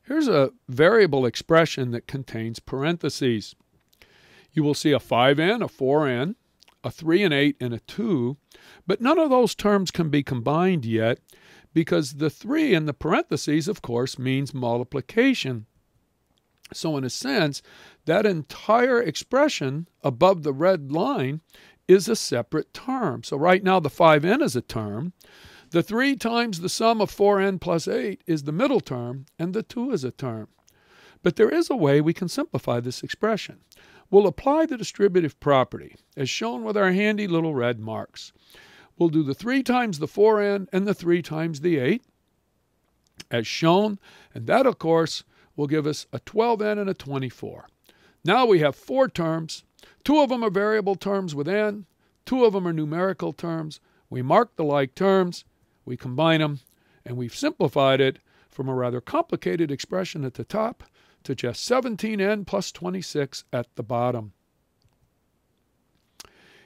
Here's a variable expression that contains parentheses. You will see a 5n, a 4n, a 3 and 8, and a 2, but none of those terms can be combined yet because the 3 in the parentheses, of course, means multiplication. So in a sense, that entire expression above the red line is a separate term. So right now the 5n is a term. The 3 times the sum of 4n plus 8 is the middle term, and the 2 is a term. But there is a way we can simplify this expression. We'll apply the distributive property, as shown with our handy little red marks. We'll do the 3 times the 4n and the 3 times the 8, as shown, and that, of course, will give us a 12n and a 24. Now we have 4 terms. 2 of them are variable terms with n. 2 of them are numerical terms. We mark the like terms. We combine them, and we've simplified it from a rather complicated expression at the top to just 17n plus 26 at the bottom.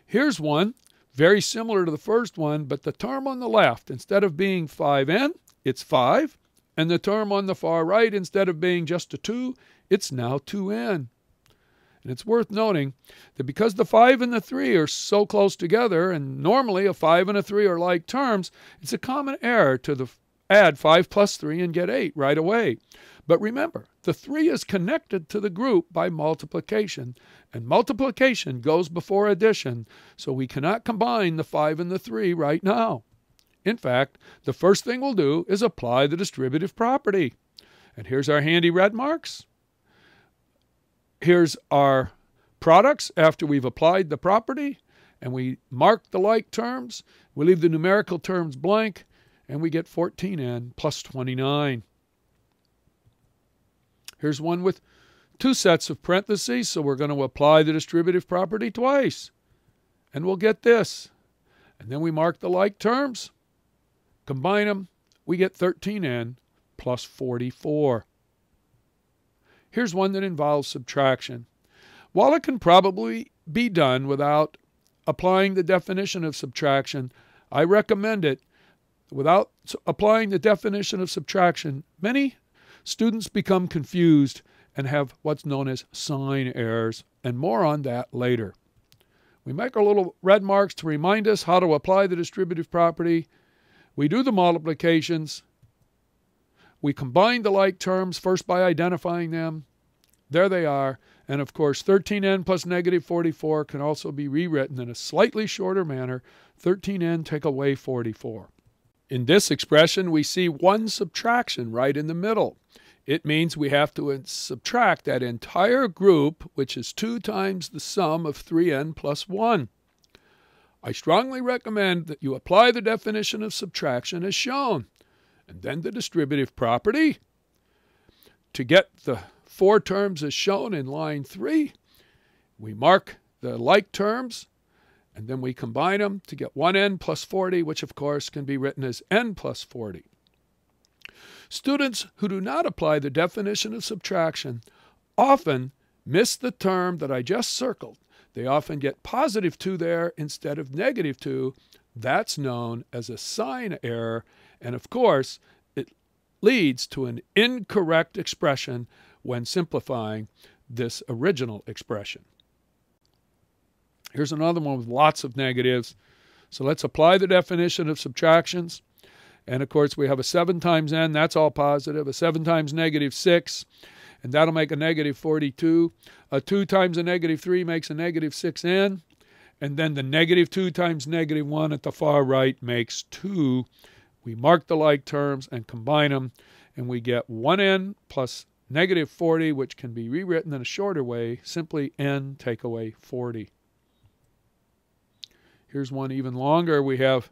Here's one, very similar to the first one, but the term on the left, instead of being 5n, it's 5, and the term on the far right, instead of being just a 2, it's now 2n. And it's worth noting that because the 5 and the 3 are so close together, and normally a 5 and a 3 are like terms, it's a common error to add 5 plus 3 and get 8 right away. But remember, the 3 is connected to the group by multiplication, and multiplication goes before addition, so we cannot combine the 5 and the 3 right now. In fact, the first thing we'll do is apply the distributive property. And here's our handy red marks. Here's our products after we've applied the property, and we mark the like terms. We leave the numerical terms blank, and we get 14n plus 29. Here's one with 2 sets of parentheses, so we're going to apply the distributive property twice. And we'll get this. And then we mark the like terms, combine them, we get 13n plus 44. Here's one that involves subtraction. While it can probably be done without applying the definition of subtraction, I recommend it. Without applying the definition of subtraction, many students become confused and have what's known as sign errors, and more on that later. We make our little red marks to remind us how to apply the distributive property. We do the multiplications. We combine the like terms first by identifying them. There they are. And of course, 13n plus negative 44 can also be rewritten in a slightly shorter manner. 13n take away 44. In this expression, we see one subtraction right in the middle. It means we have to subtract that entire group, which is 2 times the sum of 3n plus 1. I strongly recommend that you apply the definition of subtraction as shown, and then the distributive property. To get the 4 terms as shown in line 3, we mark the like terms, and then we combine them to get 1n plus 40, which of course can be written as n plus 40. Students who do not apply the definition of subtraction often miss the term that I just circled. They often get positive 2 there instead of negative 2. That's known as a sign error, and of course, it leads to an incorrect expression when simplifying this original expression. Here's another one with lots of negatives. So let's apply the definition of subtractions. And of course, we have a 7 times n, that's all positive. A 7 times negative 6, and that'll make a negative 42. A 2 times a negative 3 makes a negative 6n. And then the negative 2 times negative 1 at the far right makes 2. We mark the like terms and combine them, and we get 1n plus negative 40, which can be rewritten in a shorter way, simply n take away 40. Here's one even longer. We have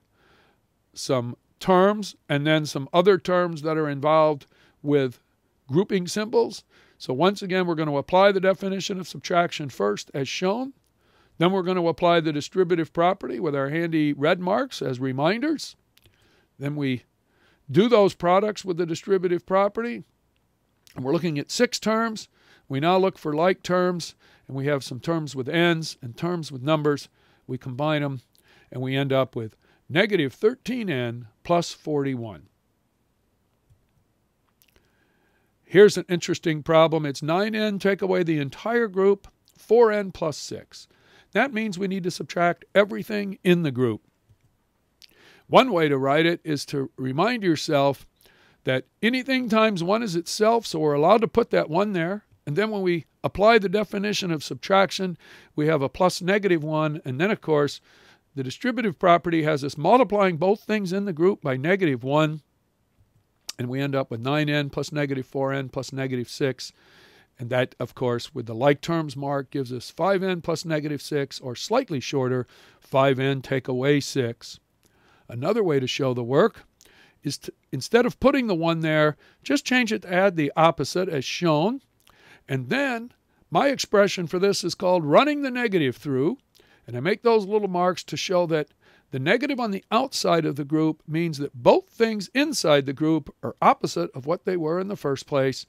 some terms and then some other terms that are involved with grouping symbols. So once again, we're going to apply the definition of subtraction first as shown. Then we're going to apply the distributive property with our handy red marks as reminders. Then we do those products with the distributive property. And we're looking at 6 terms. We now look for like terms, and we have some terms with n's and terms with numbers. We combine them, and we end up with negative 13n plus 41. Here's an interesting problem. It's 9n, take away the entire group, 4n plus 6. That means we need to subtract everything in the group. One way to write it is to remind yourself that anything times 1 is itself, so we're allowed to put that 1 there. And then when we apply the definition of subtraction, we have a plus -1. And then, of course, the distributive property has us multiplying both things in the group by -1. And we end up with 9n plus -4n plus -6. And that, of course, with the like terms mark, gives us 5n plus -6, or slightly shorter, 5n take away 6. Another way to show the work is to, instead of putting the 1 there, just change it to add the opposite as shown. And then my expression for this is called running the negative through. And I make those little marks to show that the negative on the outside of the group means that both things inside the group are opposite of what they were in the first place.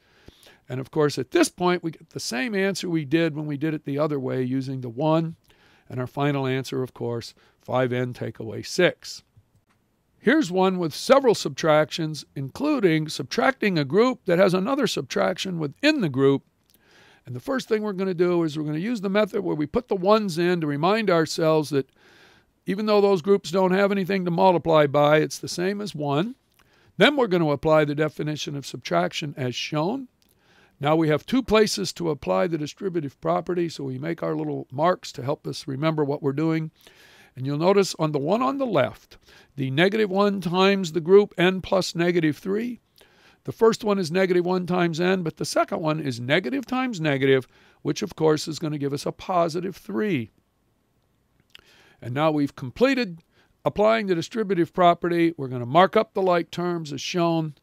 And of course, at this point, we get the same answer we did when we did it the other way using the 1. And our final answer, of course, 5n take away 6. Here's one with several subtractions, including subtracting a group that has another subtraction within the group. And the first thing we're going to do is we're going to use the method where we put the 1s in to remind ourselves that even though those groups don't have anything to multiply by, it's the same as 1. Then we're going to apply the definition of subtraction as shown. Now we have 2 places to apply the distributive property, so we make our little marks to help us remember what we're doing. And you'll notice on the one on the left, the -1 times the group n plus -3. The first one is -1 times n, but the second one is negative times negative, which of course is going to give us a +3. And now we've completed applying the distributive property. We're going to mark up the like terms as shown.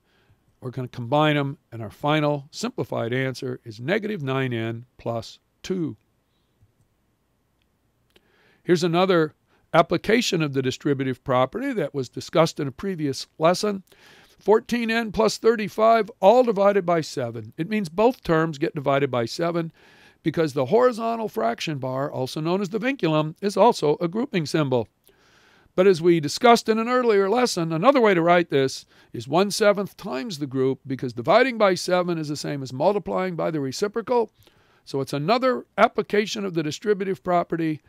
We're going to combine them, and our final simplified answer is -9n plus 2. Here's another application of the distributive property that was discussed in a previous lesson. 14n plus 35, all divided by 7. It means both terms get divided by 7 because the horizontal fraction bar, also known as the vinculum, is also a grouping symbol. But as we discussed in an earlier lesson, another way to write this is 1/7 times the group, because dividing by 7 is the same as multiplying by the reciprocal. So it's another application of the distributive property.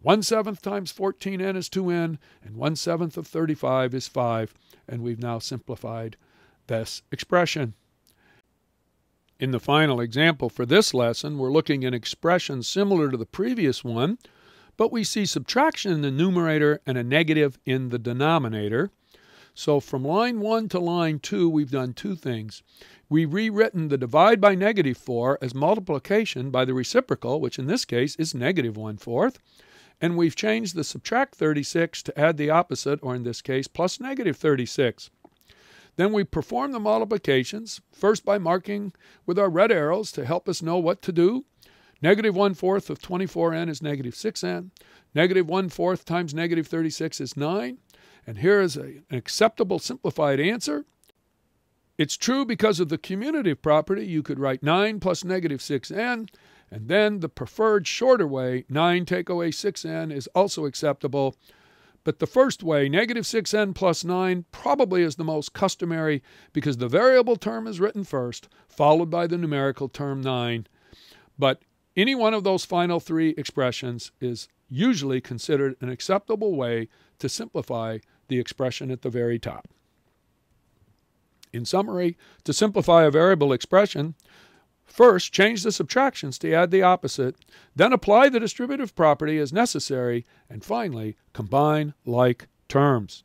1/7 times 14n is 2n, and 1/7 of 35 is 5. And we've now simplified this expression. In the final example for this lesson, we're looking at an expression similar to the previous one, but we see subtraction in the numerator and a negative in the denominator. So from line 1 to line 2, we've done 2 things. We've rewritten the divide by -4 as multiplication by the reciprocal, which in this case is -1/4. And we've changed the subtract 36 to add the opposite, or in this case, plus -36. Then we perform the multiplications, first by marking with our red arrows to help us know what to do. -1/4 of 24n is -6n. -1/4 times -36 is 9. And here is an acceptable simplified answer. It's true because of the commutative property. You could write 9 plus -6n. And then the preferred shorter way, 9 take away 6n, is also acceptable. But the first way, -6n plus 9, probably is the most customary because the variable term is written first, followed by the numerical term 9. But any one of those final 3 expressions is usually considered an acceptable way to simplify the expression at the very top. In summary, to simplify a variable expression, first, change the subtractions to add the opposite, then apply the distributive property as necessary, and finally, combine like terms.